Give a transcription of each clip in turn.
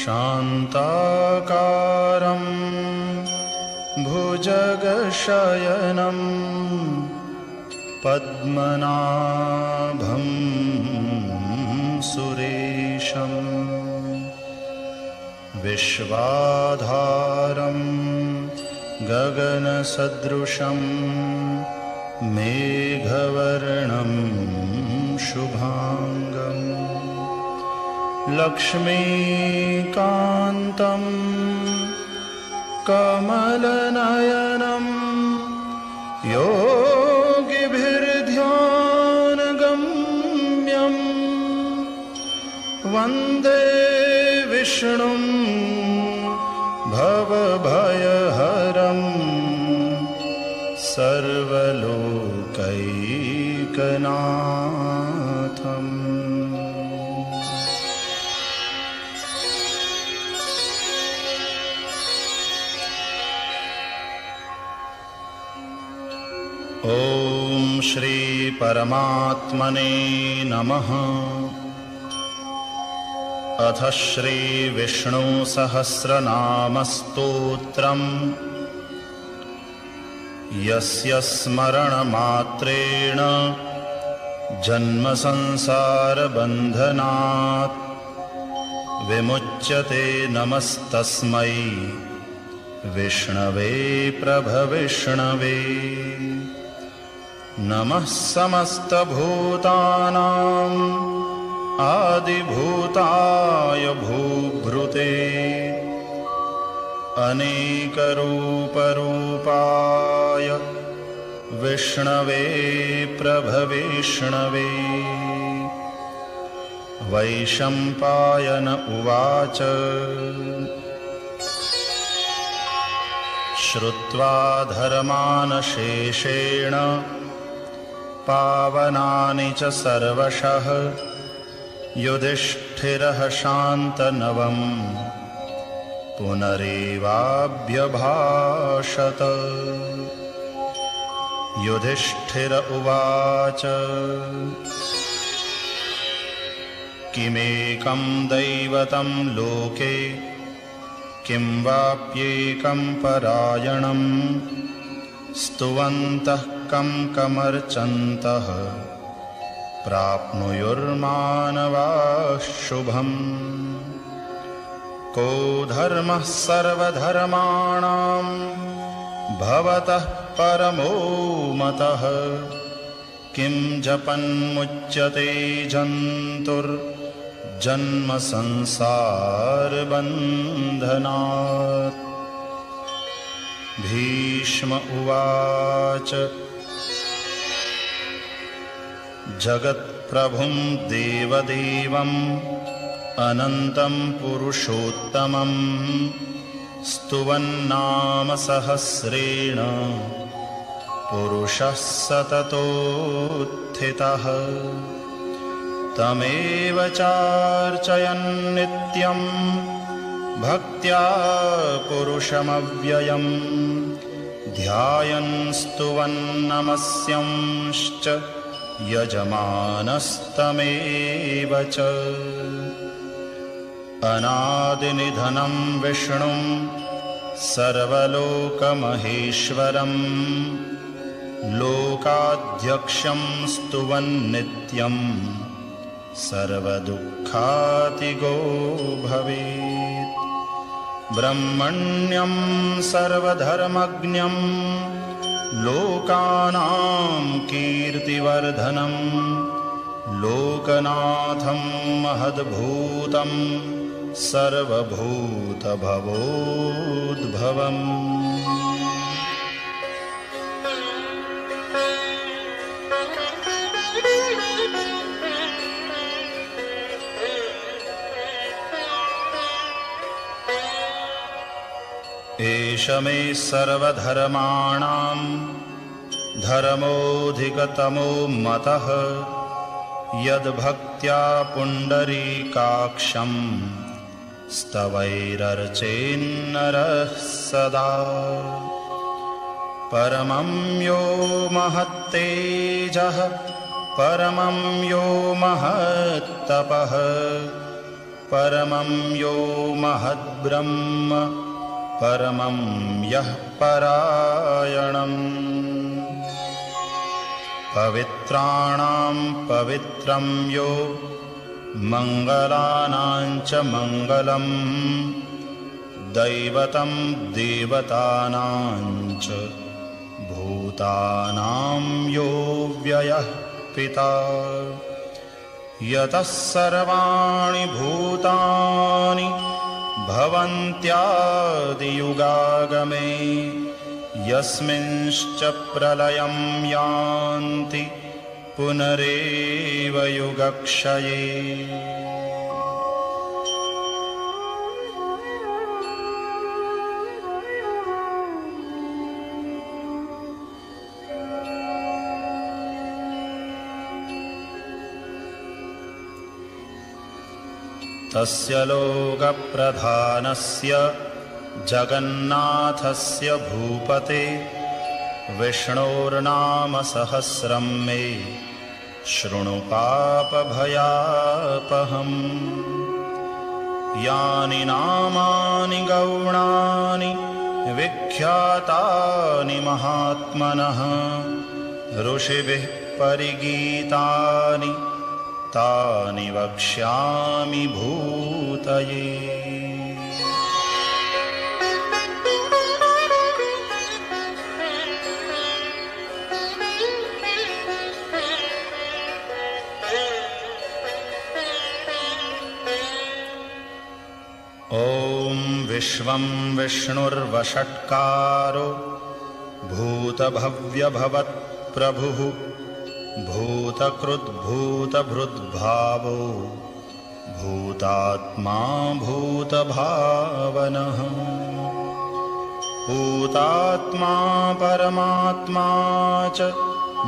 शान्ताकारं भुजगशयनं पद्मनाभं सुरेशं विश्वाधारं गगनसदृशं मेघवर्णं शुभांगं लक्ष्मीकान्तं कमलनयनं योगिभिर्ध्यानगम्यं वन्दे विष्णुं भवभयहरं सर्वलोकैकनाथम्। ओम श्री परमात्मने नमः। अथ श्री विष्णु सहस्रनाम स्तोत्रम् यस्य स्मरणमात्रेण जन्म संसार बन्धनात् विमुच्यते। नमस्तस्मै विष्णवे प्रभविष्णवे। नमः समस्तभूतानां आदिभूताय भूभृते अनेकरूपरूपाय विष्णवे प्रभविष्णवे। वैशम्पायन उवाच श्रुत्वा धर्मान् शेषेण पावनानि च सर्वशः युधिष्ठिरः शान्तनवं पुनरेवाभ्यभाषत। युधिष्ठिर उवाच किमेकं दैवतं लोके किं वाप्येकं परायणं स्तुवन्तः कं कमर्चन्तः प्राप्नुयुर्मानवाः शुभम्। को धर्मः सर्वधर्माणां भवतः परमो मतः किं जपन्मुच्यते जन्तुर्जन्म संसारबन्धनात्। भीष्म उवाच जगत्प्रभुं देवदेवम् अनन्तं पुरुषोत्तमं स्तुवन्नाम सहस्रेण पुरुषः सततोत्थितः। तमेव चार्चयन् नित्यं भक्त्या पुरुषमव्ययं ध्यायन् स्तुवन् नमस्यंश्च यजमानस्तमेव च। अनादिनिधनं विष्णुं सर्वलोकमहेश्वरं लोकाध्यक्षं स्तुवन्नित्यं सर्वदुःखातिगो भवेत्। ब्रह्मण्यं सर्वधर्मज्ञं लोकानां कीर्तिवर्धनं लोकनाथं महद्भूतं सर्वभूतभवोद्भवम्। एष मे सर्वधर्माणां धर्मोऽधिकतमो मतः यद्भक्त्या पुण्डरीकाक्षं स्तवैरर्चेन्नरः सदा। परमं यो महत्तेजः परमं यो महत्तपः परमं यो महद्ब्रह्म परमं यः परायणम् पवित्राणां पवित्रं यो मङ्गलानां च मङ्गलम् दैवतं देवतानां च भूतानां यो व्ययः पिता यतः सर्वाणि भूतानि भवन्त्यादियुगागमे यस्मिंश्च प्रलयं यान्ति पुनरेव युगक्षये तस्य लोकप्रधानस्य जगन्नाथस्य भूपते विष्णोर्नाम सहस्रं मे शृणु पापभयापहम् यानि नामानि गौणानि विख्यातानि महात्मनः ऋषिभिः परिगीतानि तानि वक्ष्यामि भूतये ॐ विश्वं विष्णुर्वषट्कारो भूतभव्यभवत्प्रभुः भूतकृद्भूतभृद्भावो भूतात्मा भूतभावनः भूतात्मा परमात्मा च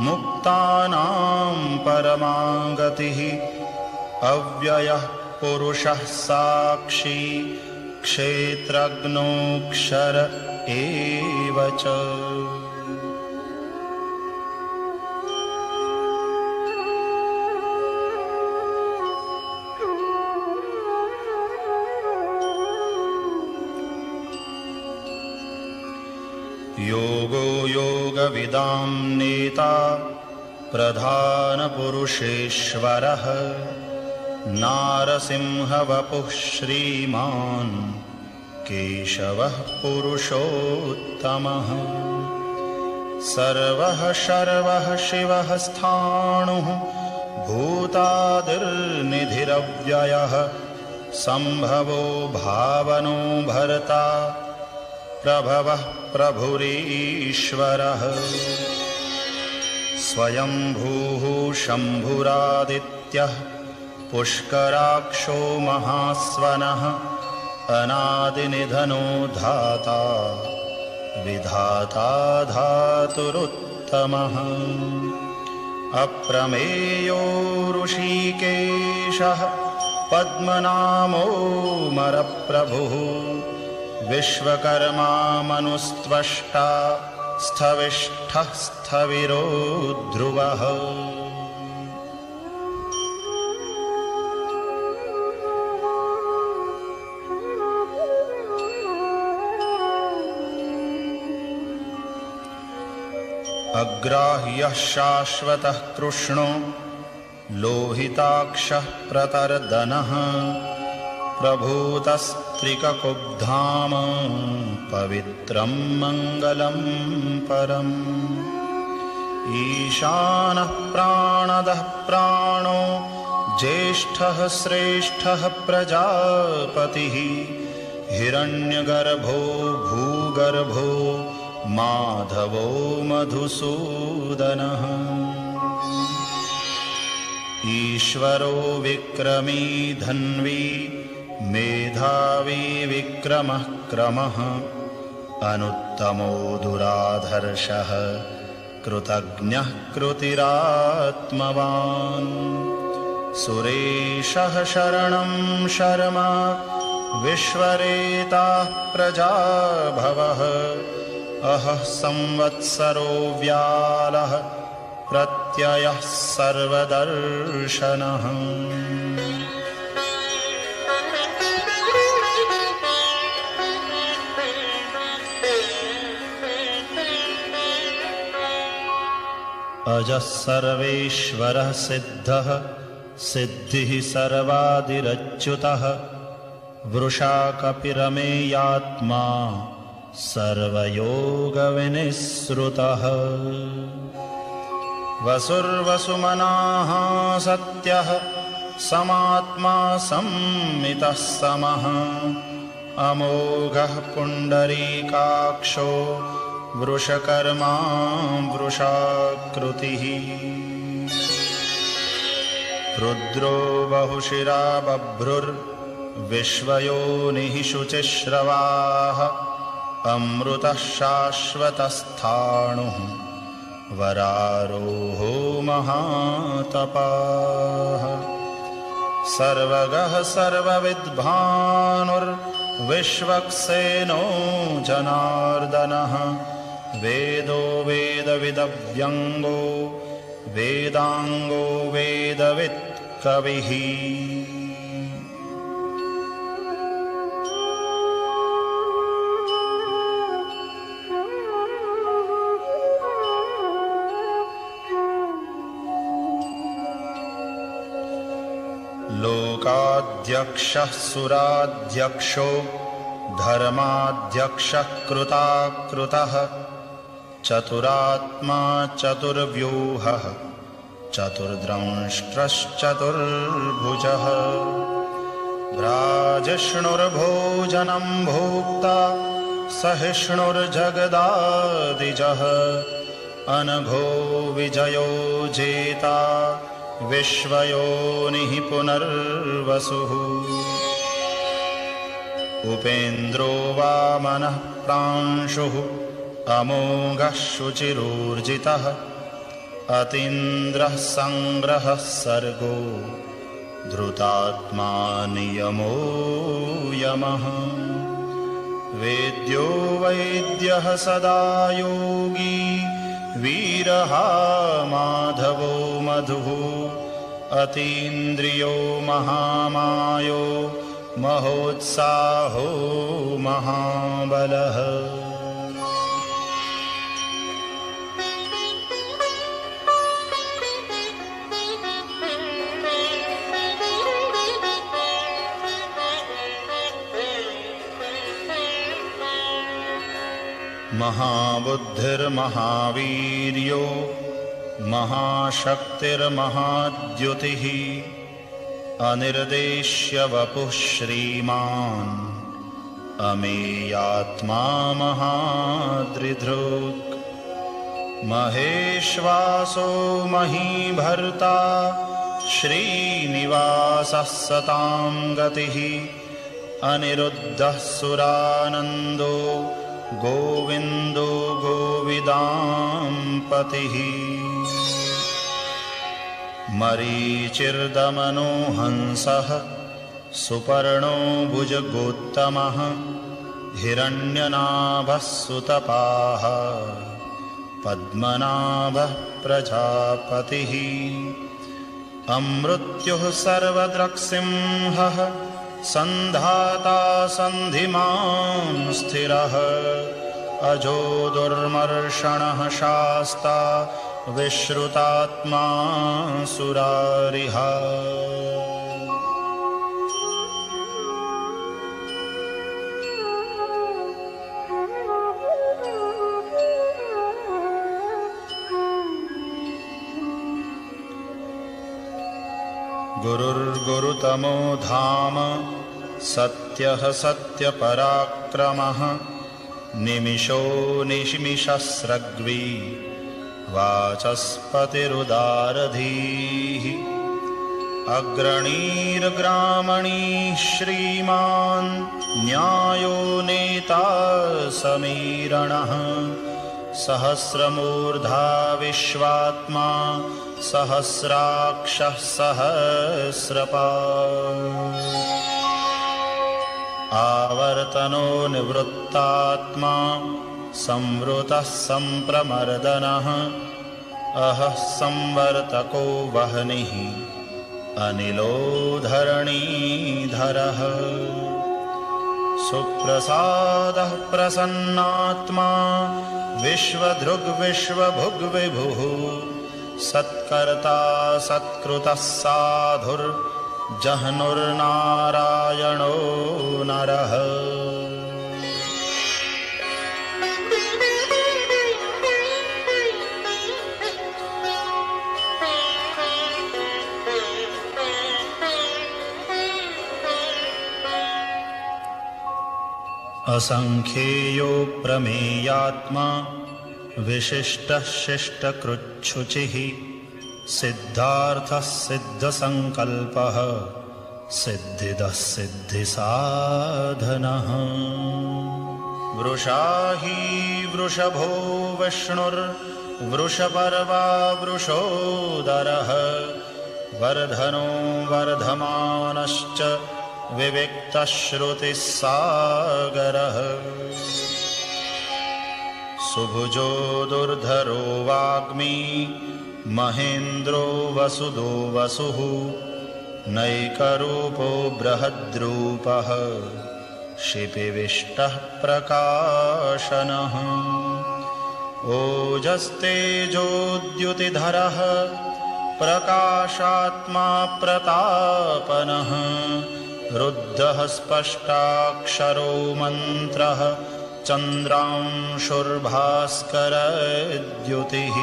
मुक्तानां परमा गतिः अव्ययः पुरुषः साक्षी क्षेत्रज्ञोऽक्षर एव च योगो योगविदां नेता प्रधानपुरुषेश्वरः नारसिंहवपुः श्रीमान् केशवः पुरुषोत्तमः सर्वः शर्वः शिवः स्थाणुः भूतादिर्निधिरव्ययः सम्भवो भावनो भर्ता प्रभवः प्रभुरीश्वरः स्वयंभूः शम्भुरादित्यः पुष्कराक्षो महास्वनः अनादिनिधनो धाता विधाता धातुरुत्तमः अप्रमेयो ऋषिकेशः पद्मनामोऽमरप्रभुः विश्वकर्मा मनुस्त्वष्टा स्थविष्ठः स्थविरो ध्रुवः अग्राह्यः शाश्वतः कृष्णो लोहिताक्षः प्रतर्दनः प्रभूतस्त्रिककुब्धाम पवित्रं मङ्गलं परम् ईशानः प्राणदः प्राणो ज्येष्ठः श्रेष्ठः प्रजापतिः हिरण्यगर्भो भूगर्भो माधवो मधुसूदनः ईश्वरो विक्रमी धन्वी मेधावी विक्रमः क्रमः अनुत्तमो दुराधर्षः कृतज्ञः कृतिरात्मवान् सुरेशः शरणं शर्मा विश्वरेताः प्रजाभवः अहः संवत्सरो व्यालः प्रत्ययः सर्वदर्शनः अजः सर्वेश्वरः सिद्धः सिद्धिः सर्वादिरच्युतः वृषा कपिरमेयात्मा सर्वयोगविनिःसृतः वसुर्वसुमनाः सत्यः समात्मा संमितः समः अमोघः पुण्डरीकाक्षो वृषकर्मा वृषाकृतिः रुद्रो बहुशिरा बभ्रुर्विश्वयोनिः शुचिश्रवाः अमृतः शाश्वतस्थाणुः वरारोहो महातपाः सर्वगः सर्वविद्भानुर्विश्वक्सेनो जनार्दनः वेदो वेदविदव्यङ्गो वेदाङ्गो वेदवित् कविः लोकाध्यक्षः सुराध्यक्षो धर्माध्यक्षः कृताकृतः चतुरात्मा चतुर्व्यूहः चतुर्द्रंष्ट्रश्चतुर्भुजः भ्राजिष्णुर्भोजनं भोक्ता सहिष्णुर्जगदादिजः अनघो विजयो जेता विश्वयोनिः पुनर्वसुः उपेन्द्रो वामनः प्रांशुः अमोघः शुचिरूर्जितः अतीन्द्रः संग्रहः सर्गो धृतात्मा नियमो यमः वेद्यो वैद्यः सदा योगी वीरः माधवो मधुः अतीन्द्रियो महामायो महोत्साहो महाबलः महाबुद्धिर्महावीर्यो महाशक्तिर्महाद्युतिः अनिर्देश्य वपुः श्रीमान् अमेयात्मा महादृधृक् महेश्वासो महीभर्ता श्रीनिवासः सतां गतिः अनिरुद्धः सुरानन्दो गोविन्दो गोविदाम्पतिः मरीचिर्दमनो हंसः सुपर्णो भुजगोत्तमः हिरण्यनाभः सुतपाः पद्मनाभः प्रजापतिः अमृत्युः सर्वदृक्सिंहः सन्धाता सन्धिमान् स्थिरः अजो दुर्मर्षणः शास्ता विश्रुतात्मा सुरारिः गुरुर्गुरुतमो धाम सत्यः सत्यपराक्रमः निमिषो निमिषस्रग्वी वाचस्पतिरुदारधीः अग्रणीर्ग्रामणीः श्रीमान् न्यायो नेता समीरणः सहस्रमूर्धा विश्वात्मा सहस्राक्षः सहस्रपात् आवर्तनो निवृत्तात्मा संवृतः संप्रमर्दनः अहः संवर्तको वह्निः अनिलो धरणीधरः सुप्रसादः प्रसन्नात्मा विश्वधृग् विश्वभुग् विभुः सत्कर्ता सत्कृतः साधुर्जह्नुर्नारायणो नरः। असंख्येयो प्रमेयात्मा विशिष्टः शिष्टकृच्छुचिः सिद्धार्थः सिद्धसंकल्पः सिद्धिदः सिद्धिसाधनः। वृषा हि वृषभो विष्णुर्वृषपर्वा वृषोदरः वर्धनो वर्धमानश्च विविक्तश्रुतिस्सागरः। सुभुजो दुर्धरो वाग्मी महेन्द्रो वसुदो वसुः नैकरूपो बृहद्रूपः शिपिविष्टः प्रकाशनः। ओजस्तेजोद्युतिधरः प्रकाशात्मा प्रतापनः रुद्धः स्पष्टाक्षरो मन्त्रः चन्द्रांशुर्भास्करद्युतिः।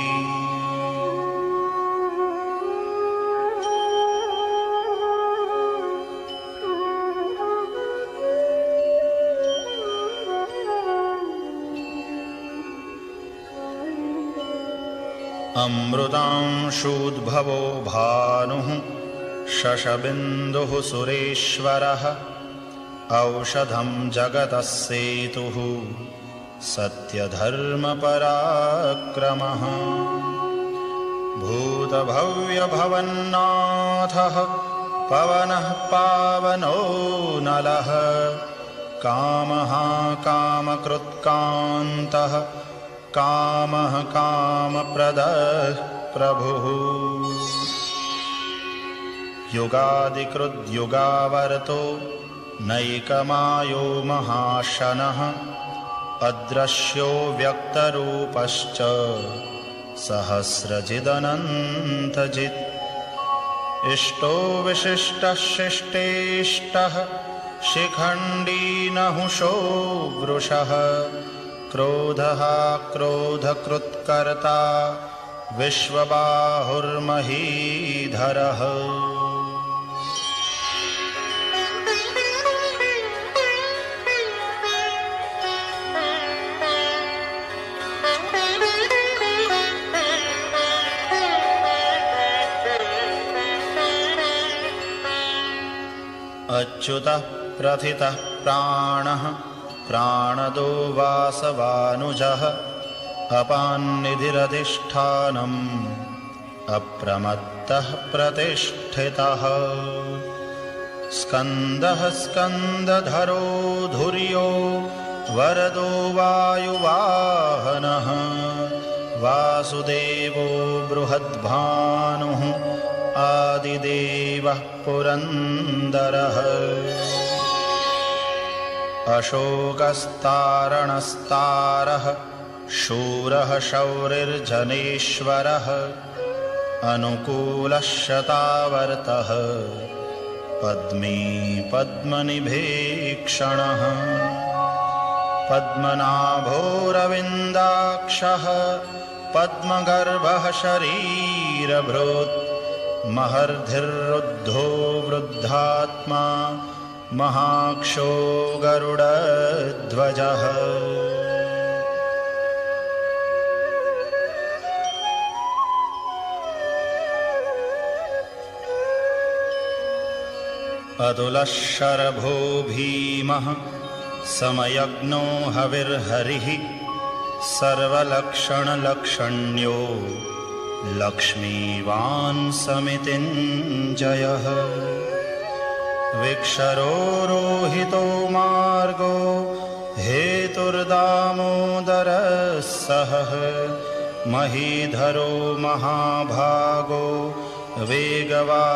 अमृतांशूद्भवो भानुः शशबिन्दुः सुरेश्वरः औषधं जगतः सेतुः सत्यधर्मपराक्रमः। भूतभव्यभवन्नाथः पवनः पावनो नलः कामः कामकृत्कान्तः कामः कामप्रदः प्रभुः। युगादिकृद्युगावर्तो नैकमायो महाशनः अदृश्यो व्यक्तरूपश्च सहस्रजिदनन्तजित्। इष्टो विशिष्टः शिष्टेष्टः शिखण्डी नहुषो वृषः क्रोधः क्रोधकृत्कर्ता विश्वबाहुर्महीधरः। अच्युतः प्रथितः प्राणः प्राणदो वासवानुजः अपान्निधिरधिष्ठानम् अप्रमत्तः प्रतिष्ठितः। स्कन्दः स्कन्दधरो धुर्यो वरदो वायुवाहनः वासुदेवो बृहद्भानुः आदिदेवः पुरन्दरः। अशोकस्तारणस्तारः शूरः शौरिर्जनेश्वरः अनुकूलः शतावर्तः पद्मी पद्मनिभीक्षणः। पद्मनाभोरविन्दाक्षः पद्मगर्भः शरीरभृत् महर्धिरुद्धो वृद्धात्मा महाक्षो गरुडध्वजः। अतुलः शरभो भीमः समयज्ञो हविर्हरिः सर्वलक्षणलक्षण्यो लक्ष्मीवान् समितिञ्जयः। विक्षरो रोहितो मार्गो हेतुर्दामोदरः सहः महीधरो महाभागो वेगवानमिताशनः।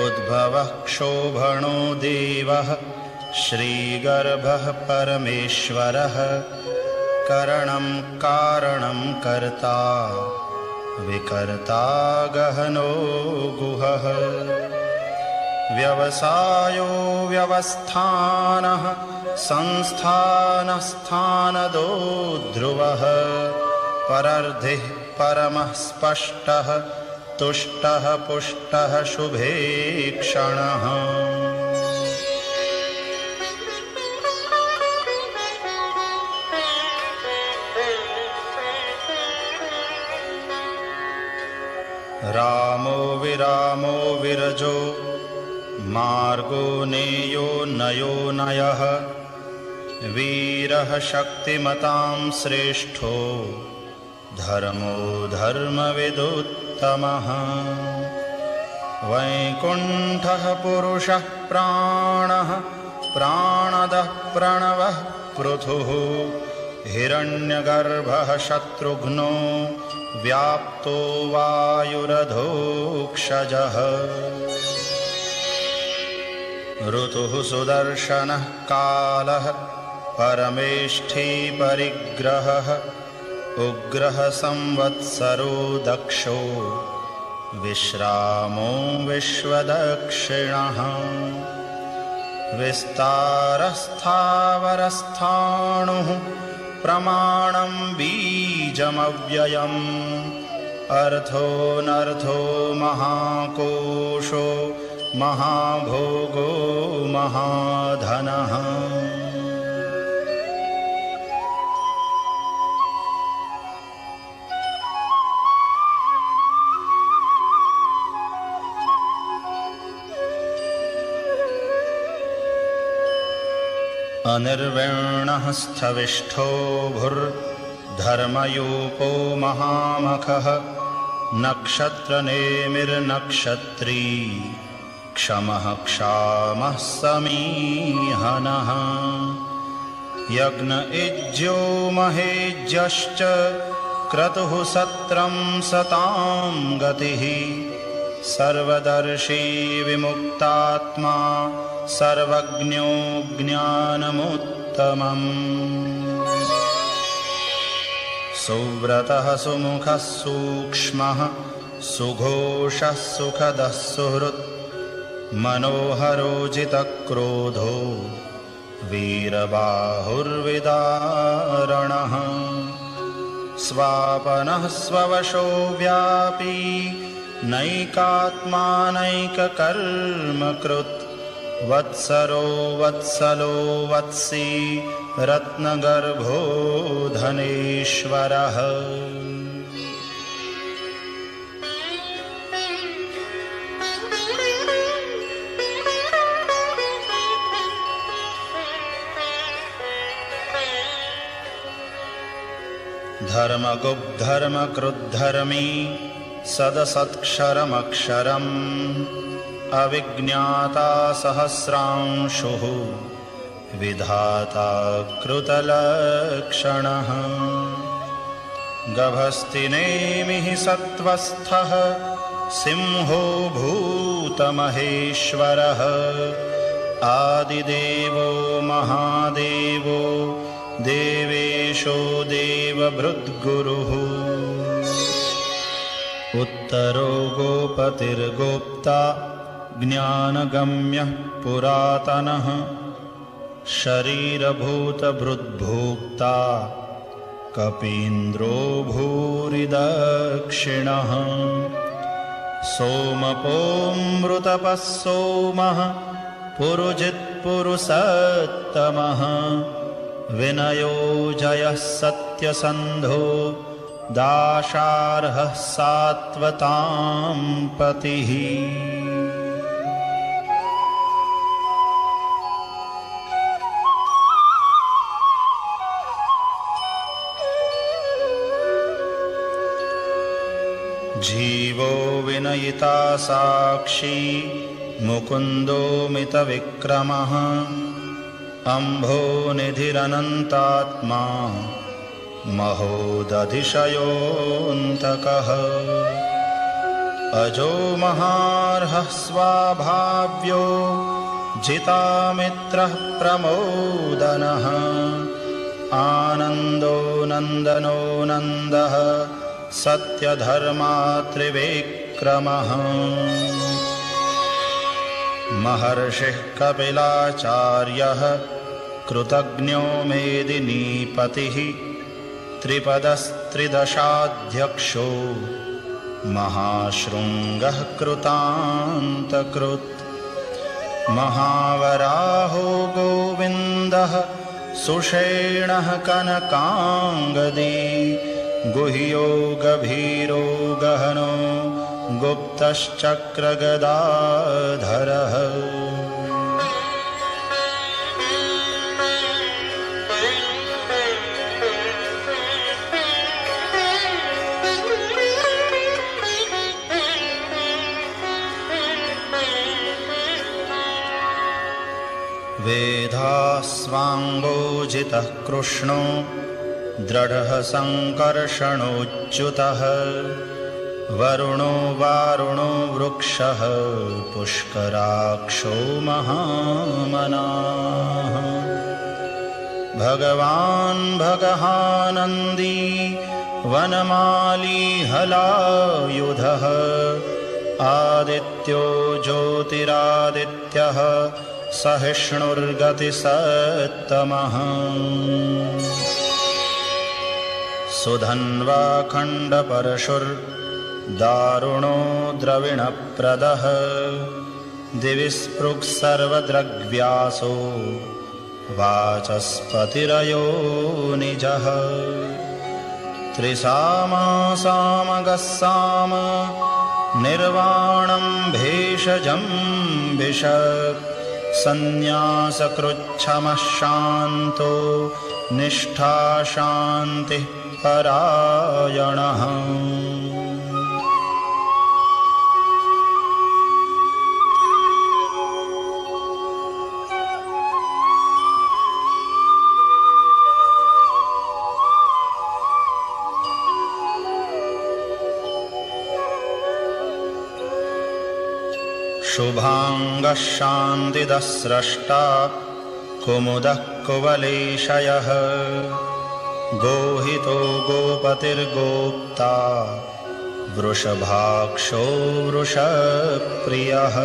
उद्भवः क्षोभणो देवः श्रीगर्भः परमेश्वरः करणं कारणं कर्ता विकर्ता गहनो गुहः व्यवसायो व्यवस्थानः संस्थानस्थानदो ध्रुवः परर्धिः परमः स्पष्टः तुष्टः पुष्टः शुभेक्षणः रामो विरामो विरजो मार्गो नेयो नयो नयः वीरः शक्तिमतां श्रेष्ठो धर्मो धर्मविदुत्तमः वैकुण्ठः पुरुषः प्राणः प्राणदः प्रणवः पृथुः हिरण्यगर्भः शत्रुघ्नो व्याप्तो वायुरधोक्षजः ऋतुः सुदर्शनः कालः परमेष्ठी परिग्रहः उग्रः संवत्सरो दक्षो विश्रामो विश्वदक्षिणः विस्तारस्थावरस्थाणुः प्रमाणं बीजमव्ययम् अर्थोऽनर्थो महाकोशो महाभोगो महाधनः अनिर्विण्णः स्थविष्ठो भुर्धर्मयूपो महामखः नक्षत्रनेमिर्नक्षत्री क्षमः क्षामः समीहनः यज्ञ इज्यो महेज्यश्च क्रतुः सत्रं सतां गतिः सर्वदर्शी विमुक्तात्मा सर्वज्ञो ज्ञानमुत्तमम् सुव्रतः सुमुखः सूक्ष्मः सुघोषः सुखदः सुहृत् मनोहरोजितक्रोधो वीरबाहुर्विदारणः स्वापनः स्ववशो व्यापी नैकात्मानैककर्मकृत् वत्सरो वत्सलो वत्सी रत्नगर्भो धनेश्वरः धर्मगुप्धर्मकृद्धर्मी सदसत्क्षरमक्षरम् अविज्ञाता सहस्रांशुः विधाता कृतलक्षणः गभस्तिनेमिः सत्त्वस्थः सिंहो भूतमहेश्वरः आदिदेवो महादेवो देवेशो देवभृद्गुरुः उत्तरो गोपतिर्गोप्ता ज्ञानगम्यः पुरातनः शरीरभूतभृद्भोक्ता कपीन्द्रो भूरिदक्षिणः सोमपोऽमृतपः सोमः पुरुजित्पुरुषोत्तमः विनयो जयः सत्यसन्धो दाशार्हः सात्वतां पतिः जीवो विनयिता साक्षी मुकुन्दो मितविक्रमः अम्भो निधिरनन्तात्मा महोदधिशयोऽन्तकः अजो महार्हः स्वाभाव्यो जितामित्रः प्रमोदनः आनन्दो नन्दनो नन्दः सत्यधर्मा त्रिविक्रमः महर्षिः कपिलाचार्यः कृतज्ञो मेदिनीपतिः त्रिपदस्त्रिदशाध्यक्षो महाशृङ्गः कृतान्तकृत् महावराहो गोविन्दः सुषेणः कनकाङ्गदी गुह्यो गभीरो गहनो गुप्तश्चक्रगदाधरः वेदास्वाङ्गोजितः कृष्णो दृढः सङ्कर्षणोच्युतः वरुणो वारुणो वृक्षः पुष्कराक्षो महामनाः भगवान् भगहानन्दी वनमाली हलायुधः आदित्यो ज्योतिरादित्यः सहिष्णुर्गतिसत्तमः सुधन्वा खण्डपरशुर्दारुणो द्रविणप्रदः दिवि स्पृक् सर्वदृग्व्यासो वाचस्पतिरयो निजः त्रिसामा सामगः साम निर्वाणं भेषजं विशक् संन्यासकृच्छमः शान्तो निष्ठा शान्तिः परायणः शुभांगः शान्तिदः स्रष्टा कुमुदः कुवलेशयः गोहितो गोपतिर्गोप्ता वृषभाक्षो वृषप्रियः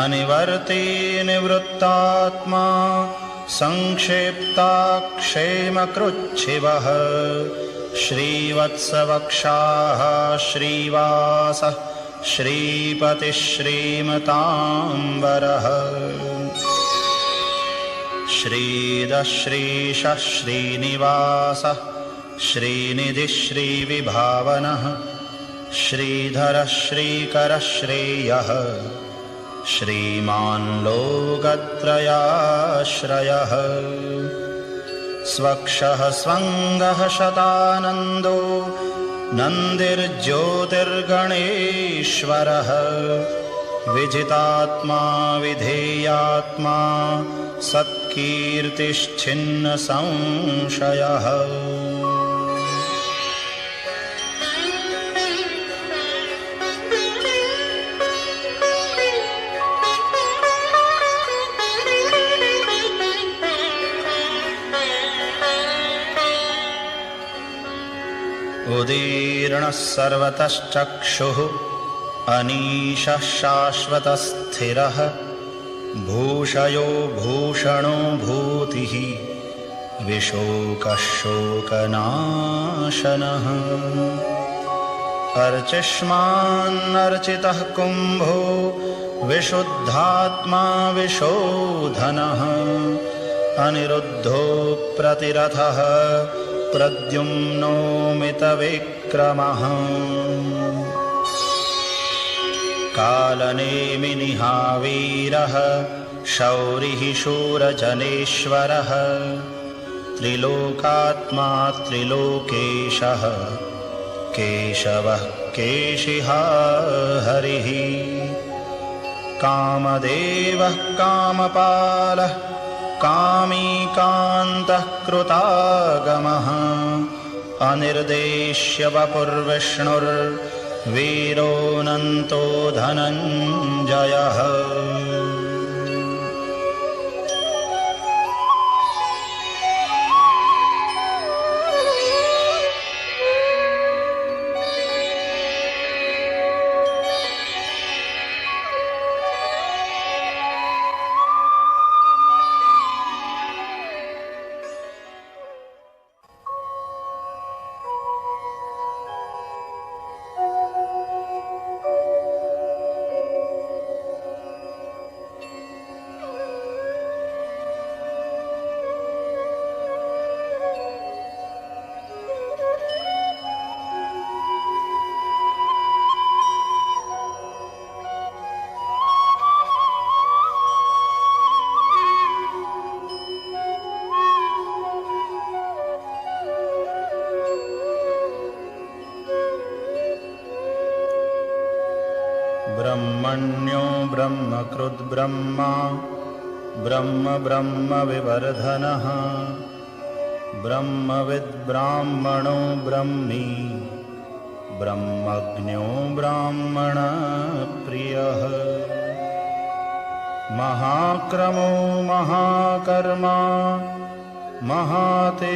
अनिवर्ते निवृत्तात्मा संक्षेप्ताक्षेमकृच्छिवः श्रीवत्सवक्षाः श्रीवासः श्रीपतिः श्रीमताम्बरः श्रीदः श्रीशः श्रीनिवासः श्रीनिधिः श्रीविभावनः श्रीधरः श्रीकरः श्रेयः श्रीमान् लोकत्रयाश्रयः स्वक्षः स्वङ्गः शतानन्दो नन्दिर्ज्योतिर्गणेश्वरः विजितात्मा विधेयात्मा सत्कीर्तिश्छिन्न संशयः उदीर्णः सर्वतश्चक्षुः अनीशः शाश्वतस्थिरः भूषयो भूषणो भूतिः विशोकः शोकनाशनः अर्चिष्मान्नर्चितः कुम्भो विशुद्धात्मा विशोधनः अनिरुद्धो प्रतिरथः प्रद्युम्नो मितविक्रमः कालनेमिनिहावीरः शौरिः शूरजनेश्वरः त्रिलोकात्मा त्रिलोकेशः केशवः केशिहा हरिः कामदेवः कामपालः कामीकान्तः कृतागमः अनिर्देश्य वपुर्विष्णुर्वीरोऽनन्तो धनञ्जयः ब्रह्मकृद्ब्रह्मा ब्रह्म ब्रह्मविवर्धनः ब्रह्मविद्ब्राह्मणो ब्रह्मी ब्रह्मज्ञो ब्राह्मणप्रियः महाक्रमो महाकर्मा महातेजामहोरगः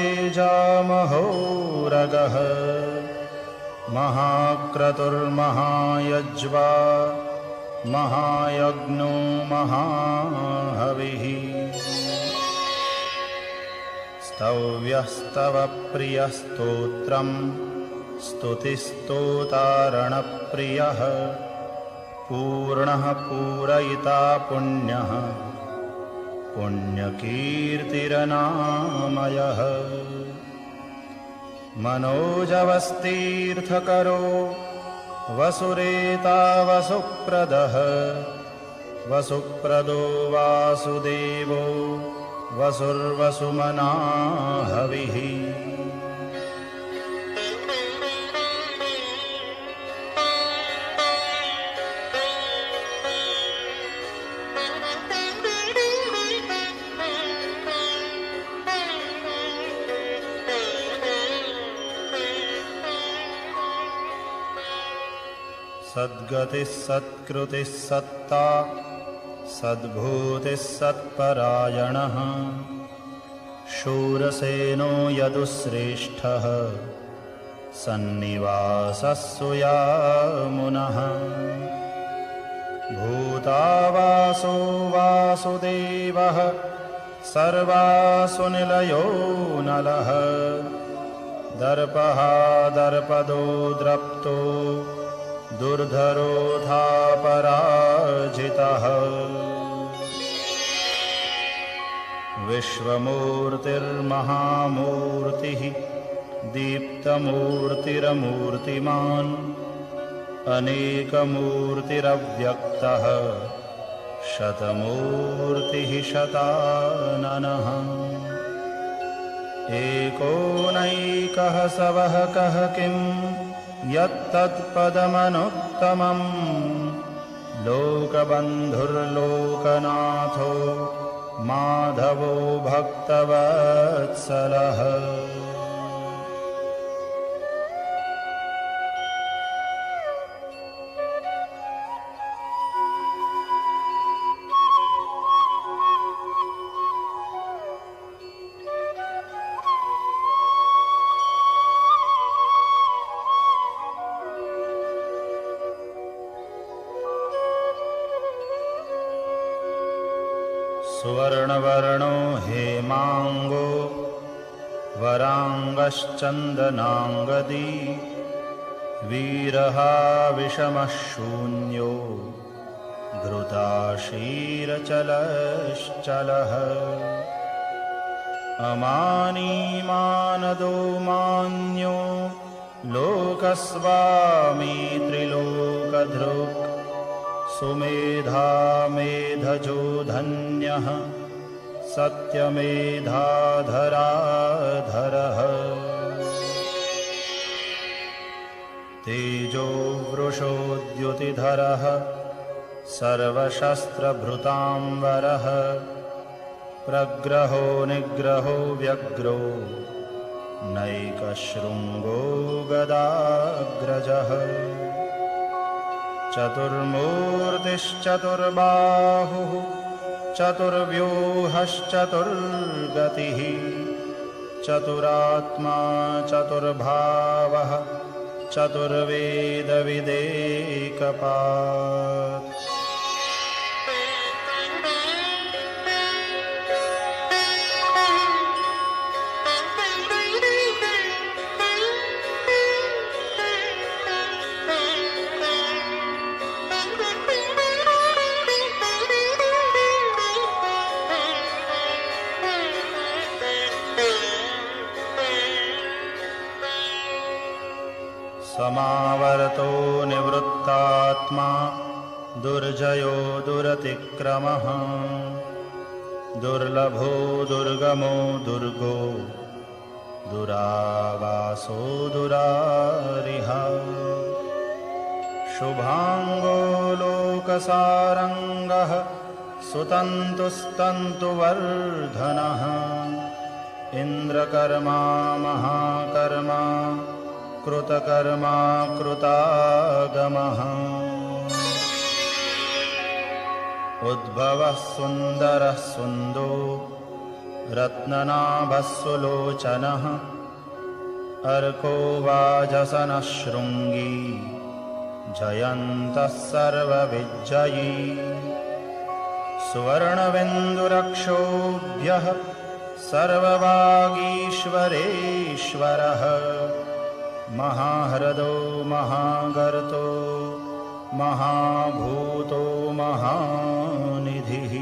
महाक्रतुर्महायज्वा महायज्ञो महाहविः स्तव्यस्तवप्रियस्तोत्रम् स्तुतिस्तोतारणप्रियः पूर्णः पूरयिता पुण्यः पुण्यकीर्तिरनामयः मनोजवस्तीर्थकरो वसुरेता वसुप्रदः वसुप्रदो वासुदेवो वसुर्वसुमना हविः सद्गतिः सत्कृतिः सत्ता सद्भूतिः सत्परायणः शूरसेनो यदुश्रेष्ठः सन्निवासः सुयामुनः भूतावासो वासुदेवः सर्वासु निलयो नलः दर्पः दर्पदो द्रप्तो दुर्धरोऽथापराजितः विश्वमूर्तिर्महामूर्तिः दीप्तमूर्तिरमूर्तिमान् अनेकमूर्तिरव्यक्तः शतमूर्तिः शताननः एकोनैकः सवः कः किम् यत्तत्पदमनुत्तमम् लोकबन्धुर्लोकनाथो माधवो भक्तवत्सलः सुवर्णवर्णो हेमांगो वरांगश्चंदनांगदी वीरहा विषमः शून्यो घृताशीरचलश्चलः अमानीमानदो मान्यो लोकस्वामी त्रिलोकधृक् सुमेधा मेधजो धन्यः सत्यमेधाधराधरः तेजो वृषोद्युतिधरः सर्वशस्त्रभृतांवरः प्रग्रहो निग्रहो व्यग्रो नैकशृङ्गो गदाग्रजः चतुर्मूर्तिश्चतुर्बाहुः चतुर्व्यूहश्चतुर्गतिः चतुरात्मा चतुर्भावः चतुर्वेदविदेकपात् समावर्तो निवृत्तात्मा दुर्जयो दुरतिक्रमः दुर्लभो दुर्गमो दुर्गो दुरावासो दुरारिहा शुभांगो लोकसारंगः सुतन्तुस्तन्तुवर्धनः इन्द्रकर्मा महाकर्मा कृतकर्मा कृतागमः उद्भवः सुन्दरः सुन्दो रत्ननाभः सुलोचनः अर्को वाजसनः शृङ्गी जयन्तः सर्वविजयी सुवर्णबिन्दुरक्षोभ्यः सर्ववागीश्वरेश्वरः महाह्रदो महागर्तो महाभूतो महानिधिः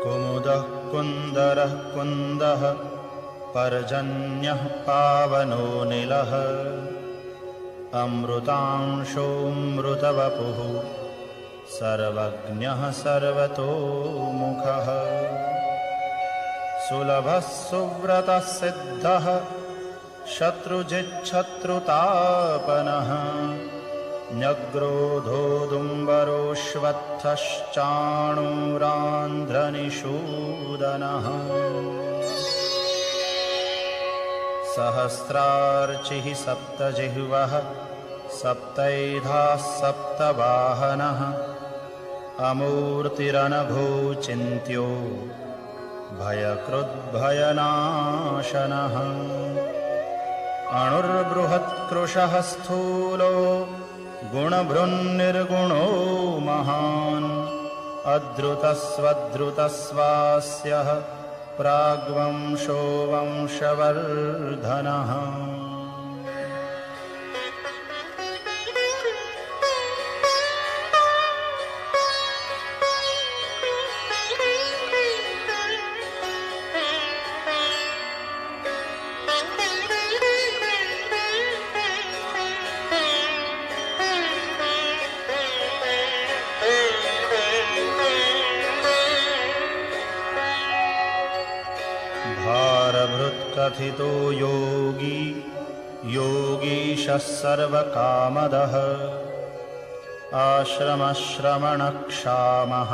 कुमुदः कुन्दरः कुन्दः पर्जन्यः पावनो निलः अमृतांशोऽमृतवपुः सर्वज्ञः सर्वतोमुखः सुलभः सुव्रतः सिद्धः शत्रुजिच्छत्रुतापनः न्यग्रोधोदुम्बरोऽश्वत्थश्चाणूरान्ध्रनिषूदनः सहस्रार्चिः सप्तजिह्वः सप्तैधाः सप्तवाहनः अमूर्तिरनघोचिन्त्यो भयकृद्भयनाशनः अणुर्बृहत्कृशः स्थूलो गुणभृन्निर्गुणो महान् अद्रुतस्वद्रुतस्वास्यः प्राग्वंशो वंशवर्धनः भारभृत्कथितो योगी योगीशः सर्वकामदः आश्रमश्रमणक्षामः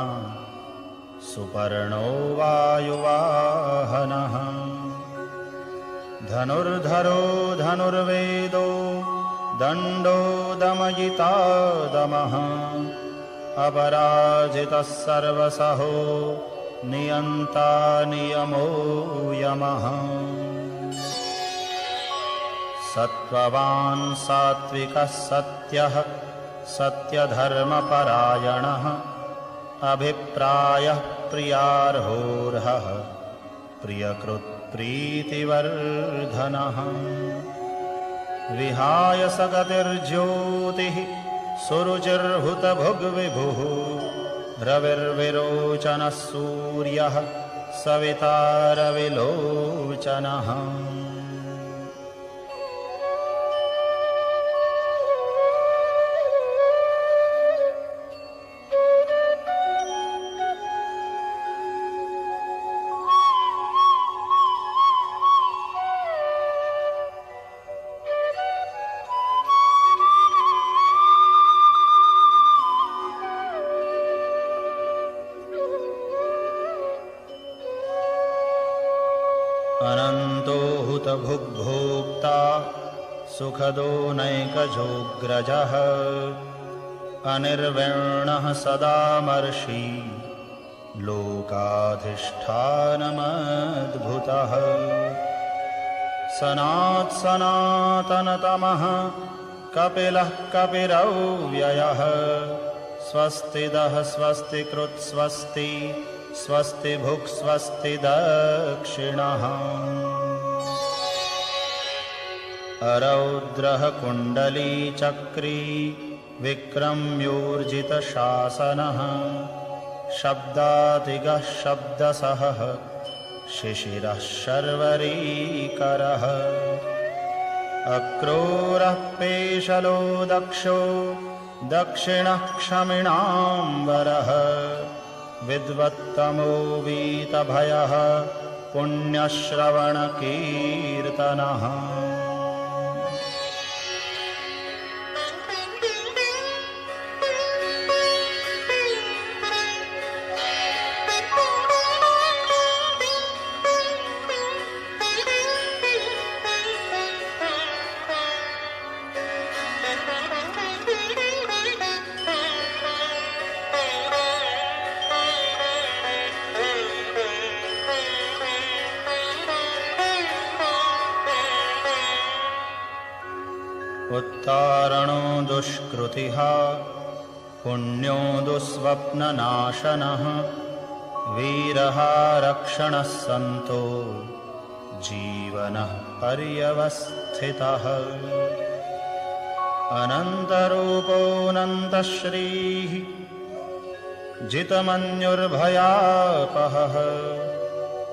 सुपर्णो वायुवाहनः धनुर्धरो धनुर्वेदो दण्डो दमयिता दमः अपराजितः सर्वसहो नियन्ता नियमो यमः सत्त्ववान् सात्विकः सत्यः सत्यधर्मपरायणः अभिप्रायः प्रियार्होर्हः प्रियकृत्प्रीतिवर्धनः विहाय सगतिर्ज्योतिः सुरुचिर्हुतभुग्विभुः रविर्विरोचनः सूर्यः सविता रविलोचनः अनन्तो हुतभुग्भोक्ता सुखदो नैकजोऽग्रजः अनिर्विण्णः सदामर्षि लोकाधिष्ठानमद्भुतः सनातनतमः कपिलः कपिरव्ययः स्वस्तिदः स्वस्तिकृत् स्वस्ति स्वस्ति भुक् स्वस्ति दक्षिणः अरौद्रः कुण्डलीचक्री विक्रम्योर्जितशासनः शब्दातिगः शब्दसहः शिशिरः शर्वरीकरः अक्रूरः पेशलो दक्षो दक्षिणः क्षमिणाम्बरः विद्वत्तमो वीतभयः पुण्यश्रवणकीर्तनः उत्तारणो दुष्कृतिः पुण्यो दुःस्वप्ननाशनः वीरः रक्षणः सन्तो जीवनः पर्यवस्थितः अनन्तरूपोऽनन्तश्रीः जितमन्युर्भयापहः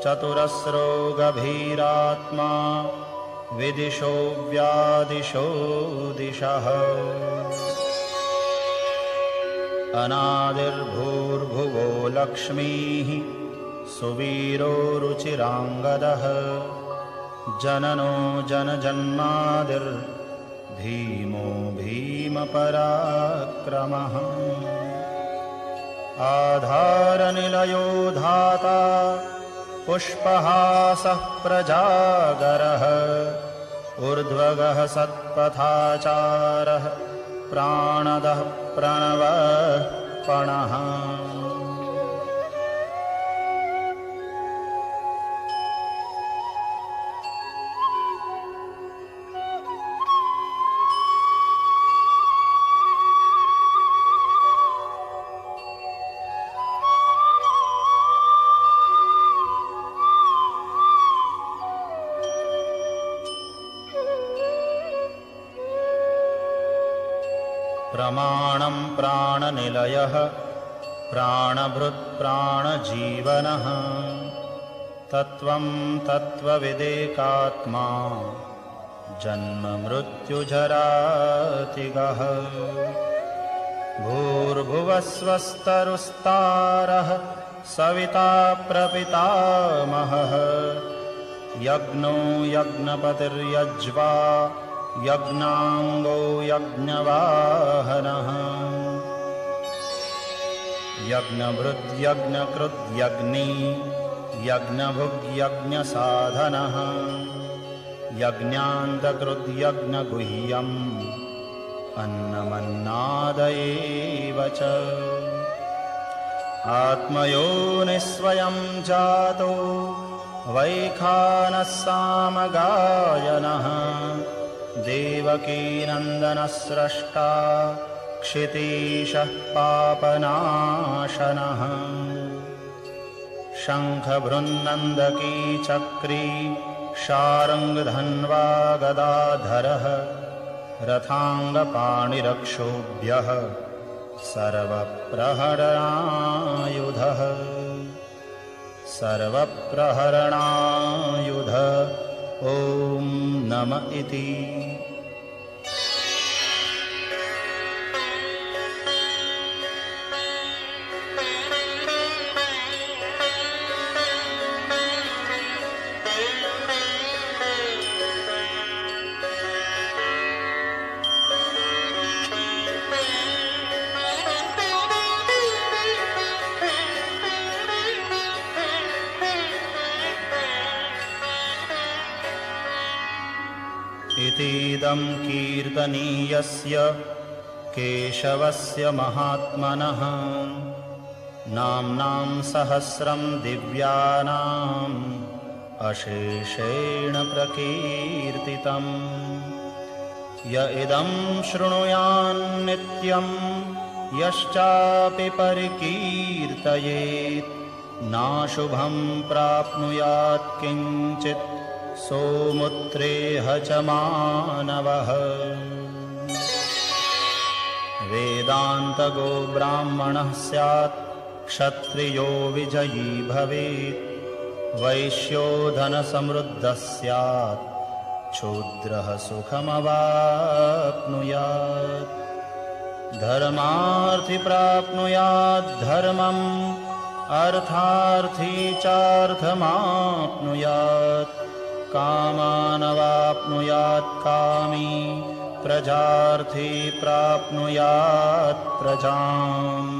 चतुरस्रो गभीरात्मा विदिशो व्यादिशो दिशः अनादिर्भूर्भुवो लक्ष्मीः सुवीरो रुचिराङ्गदः जननो जनजन्मादिर्भीमो भीमपराक्रमः आधारनिलयो धाता पुष्पहासः प्रजागरः ऊर्ध्वगः सत्पथाचारः प्राणदः प्रणवः पणः प्रमाणं प्राणनिलयः प्राणभृत्प्राणजीवनः तत्त्वं तत्त्वविदेकात्मा जन्ममृत्युजरातिगः भूर्भुवस्वस्तरुस्तारः सविता प्रपितामहः यज्ञो यज्ञपतिर्यज्वा यज्ञाङ्गो यज्ञवाहनः यज्ञभृद्यज्ञकृद्यज्ञी यज्ञभुग्यज्ञसाधनः यज्ञान्तकृद्यज्ञगुह्यम् अन्नमन्नादयेव च आत्मयोनिस्वयं जातो वैखानः सामगायनः देवकीनन्दनः स्रष्टा क्षितीशः पापनाशनः शङ्खभृन्नन्दकी चक्री शार्ङ्गधन्वा गदाधरः रथाङ्गपाणिरक्षोभ्यः सर्वप्रहरणायुधः सर्वप्रहरणायुध ॐ नम इति। इतीदं कीर्तनीयस्य केशवस्य महात्मनः नाम्नां सहस्रं दिव्यानाम् अशेषेण प्रकीर्तितम् य इदं शृणुयान्नित्यं यश्चापि परिकीर्तयेत् नाशुभं प्राप्नुयात् किञ्चित् सोमुत्रेह च मानवः वेदान्तगो ब्राह्मणः स्यात् क्षत्रियो विजयी भवेत् वैश्यो धनसमृद्धः स्यात् शूद्रः सुखमवाप्नुयात् धर्मार्थी प्राप्नुयात् धर्मम् अर्थार्थी चार्थमाप्नुयात् कामानवाप्नुयात् कामी प्रजार्थी प्राप्नुयात् प्रजाम्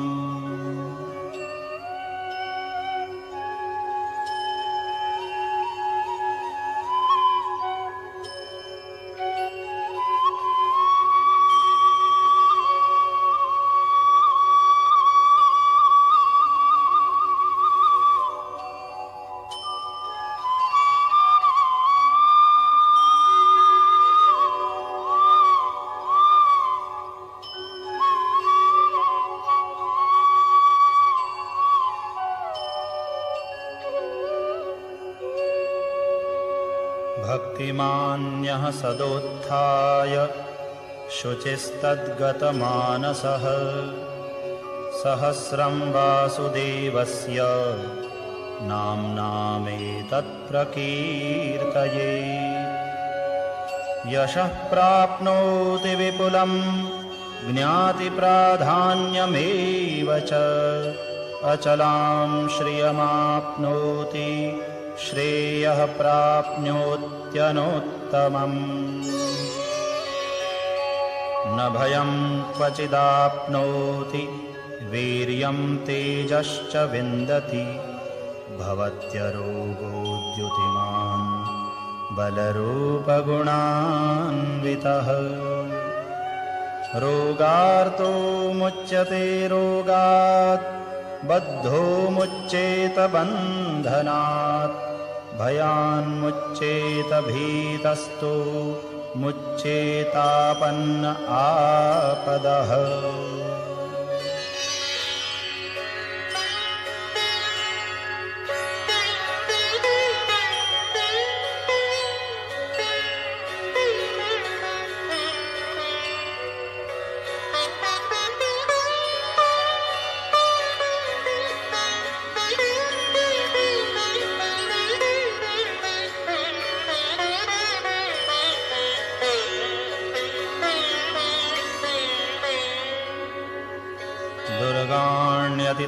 भक्तिमान्यः सदोत्थाय शुचिस्तद्गतमानसः सहस्रं वासुदेवस्य नाम्नामेतत्प्रकीर्तये यशः प्राप्नोति विपुलं ज्ञातिप्राधान्यमेव च अचलां श्रियमाप्नोति श्रेयः प्राप्नोत्यनोत्तमम् न भयं क्वचिदाप्नोति वीर्यं तेजश्च विन्दति भवत्यरोगोद्युतिमान् बलरूपगुणान्वितः रोगार्तो मुच्यते रोगात् बद्धो मुच्येत बन्धनात् भयान्मुच्येत भीतस्तो मुच्येतापन्न आपदः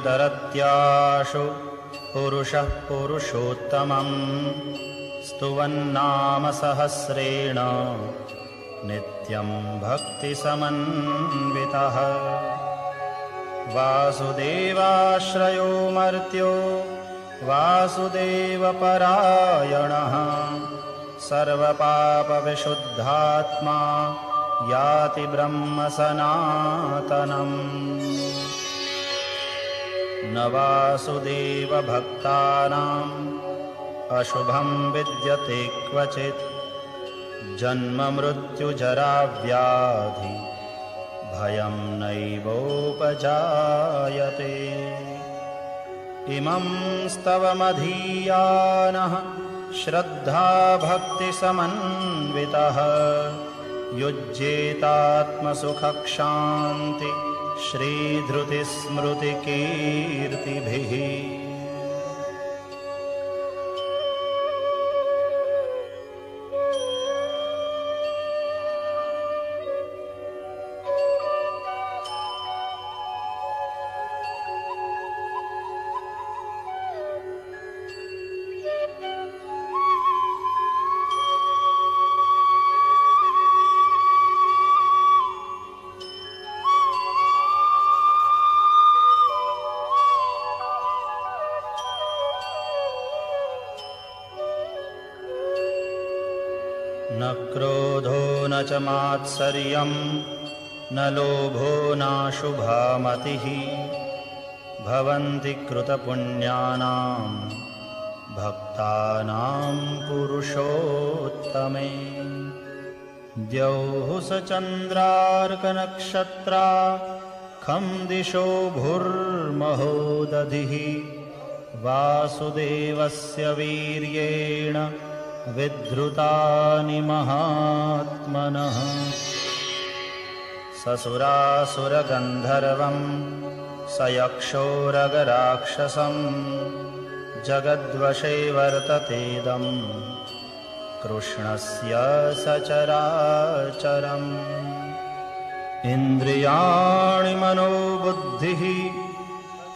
दुर्गाण्यतितरत्याशु पुरुषः पुरुषोत्तमं स्तुवन्नाम सहस्रेण नित्यं भक्तिसमन्वितः वासुदेवाश्रयो मर्त्यो वासुदेवपरायणः सर्वपापविशुद्धात्मा याति ब्रह्म सनातनम् न वासुदेवभक्तानाम् अशुभं विद्यते क्वचित् जन्ममृत्युजराव्याधि भयं नैवोपजायते इमं स्तवमधीयानः श्रद्धाभक्तिसमन्वितः युज्येतात्मसुखक्षान्ति श्रीधृतिस्मृतिकीर्तिभिः न क्रोधो न च मात्सर्यं न लोभो नाशुभा मतिः भवन्ति कृतपुण्यानां भक्तानां पुरुषोत्तमे द्यौः स चन्द्रार्कनक्षत्रा खं दिशो भुर्महो दधिः वासुदेवस्य वीर्येण विद्धृतानि महात्मनः ससुरासुरगन्धर्वं सयक्षोरगराक्षसं जगद्वशे वर्ततेदं कृष्णस्य सचराचरम् इन्द्रियाणि मनोबुद्धिः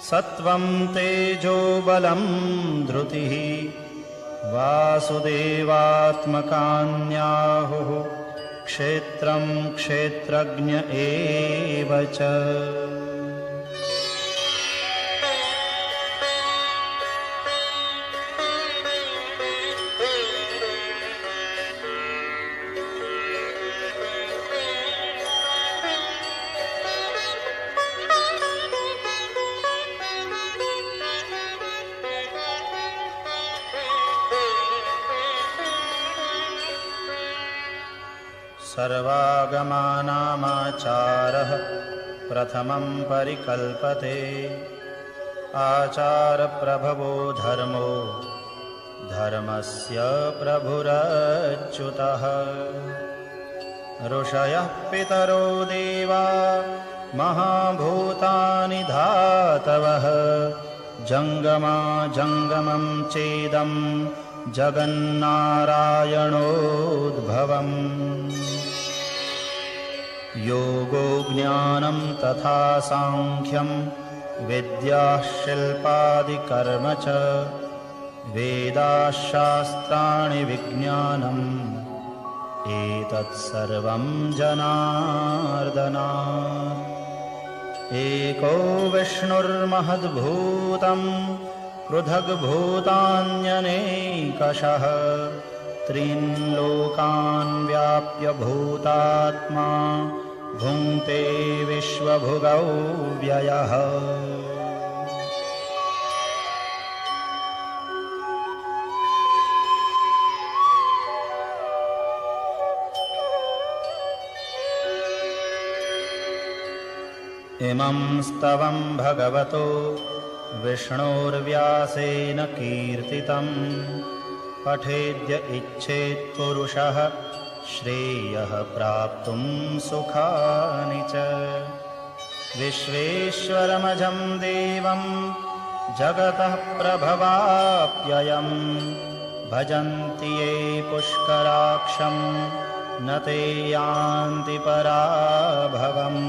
सत्त्वं तेजो बलं धृतिः वासुदेवात्मकान्याहुः क्षेत्रं क्षेत्रज्ञ एव च सर्वागमानामाचारः प्रथमं परिकल्पते आचारप्रभवो धर्मो धर्मस्य प्रभुरच्युतः ऋषयः पितरो देवा महाभूतानि धातवः जङ्गमा जङ्गमं चेदं जगन्नारायणोद्भवम् योगो ज्ञानं तथा सांख्यं विद्याः शिल्पादिकर्म च वेदाः शास्त्राणि विज्ञानम् एतत्सर्वं जनार्दनात् एको विष्णुर्महद्भूतं पृथग्भूतान्यनेकशः त्रीन् लोकान् व्याप्य भूतात्मा भुङ्क्ते विश्वभुगौ व्ययः इमं स्तवं भगवतो विष्णोर्व्यासेन कीर्तितम् पठेद्य इच्छेत् पुरुषः श्रेयः प्राप्तुं सुखानि च विश्वेश्वरमजं देवं जगतः प्रभवाप्ययं भजन्ति ये पुष्कराक्षं न ते यान्ति पराभवम्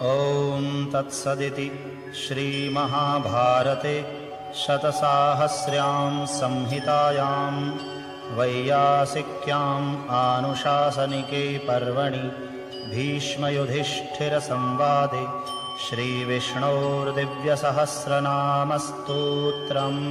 ॐ तत्सदिति श्रीमहाभारते शतसाहस्र्यां संहितायां वैयासिक्याम् आनुशासनिके पर्वणि भीष्मयुधिष्ठिरसंवादे श्रीविष्णोर्दिव्यसहस्रनामस्तोत्रम्